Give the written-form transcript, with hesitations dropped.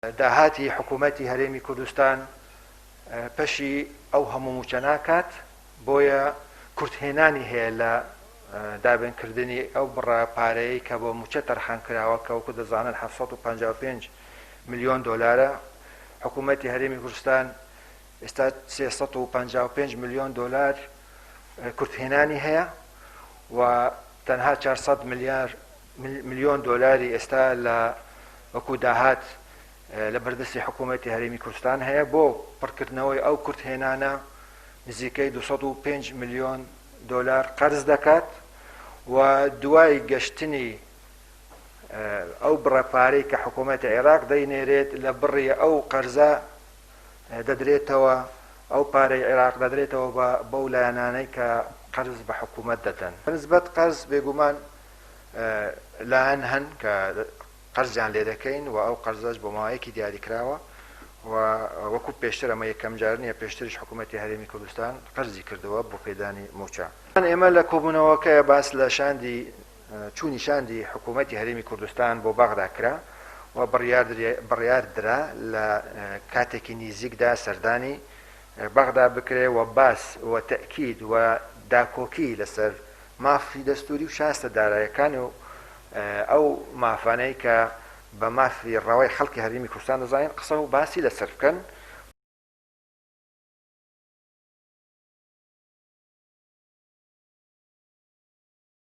داهاتی حکوومەتی هەرێمی کوردستان پەشی ئەو هەموو موچە ناکات بۆیە کورتهێنانی هەیە لە دابینکردنی ئەو بڕە پارەیە کە بۆ موچە تەرخان کراوە کە وەکو دەزانن 755 ملیۆن دۆلارە. حکوومەتی هەرێمی کوردستان ئێستا 355 ملیۆن دۆلار کورتهێنانی هەیە و تەنها 400 ملیۆن دۆلاری ئێستا لە وەکو داهات لە بەردەستی حکوومەتی هەرێمی کوردستان هەیە بۆ پڕکردنەوەی ئەو کورتهێنانە نزیکەی 205 ملیۆن دۆلار قەرز دەکات و دوای گەشتنی ئەو بڕەپارەی کە حکوومەتی عێراق دەینێرێت لە بڕی ئەو قەرزە دەدرێتەوە ئەو پارەی عێراق دەدرێتەوە بەو لایەنانەی کە قەرز بە حکوومەت دەدەن. بەنسبەت قەرز بێگومان لایەن هەن کە قەرزیان لێ دەکەین و ئەو قەرزەش بۆ ماوەیەکی دیاریکراوە و وەکو پێشتر ئەمە یەکەم جار نیە، پێشتریش حکوومەتی هەرێمی کوردستان قەرزی کردەوە بۆ پێدانی موچە. ئێمە لە کۆبوونەوەکە باس لە چوونی شاندی حکوومەتی هەرێمی کوردستان بۆ بەغدا کرا و بڕیار درا لە کاتێکی نزیکدا سەردانی بەغدا بکرێ و باس و تەکید و داکۆکی لەسەر مافی دەستوری و شاستە دارایەکان و ئەو مافانەی کە بە مافی ڕەوای خەڵکی هەرێمی کوردستان دەزانین قسە و باسی لەسەر بکەن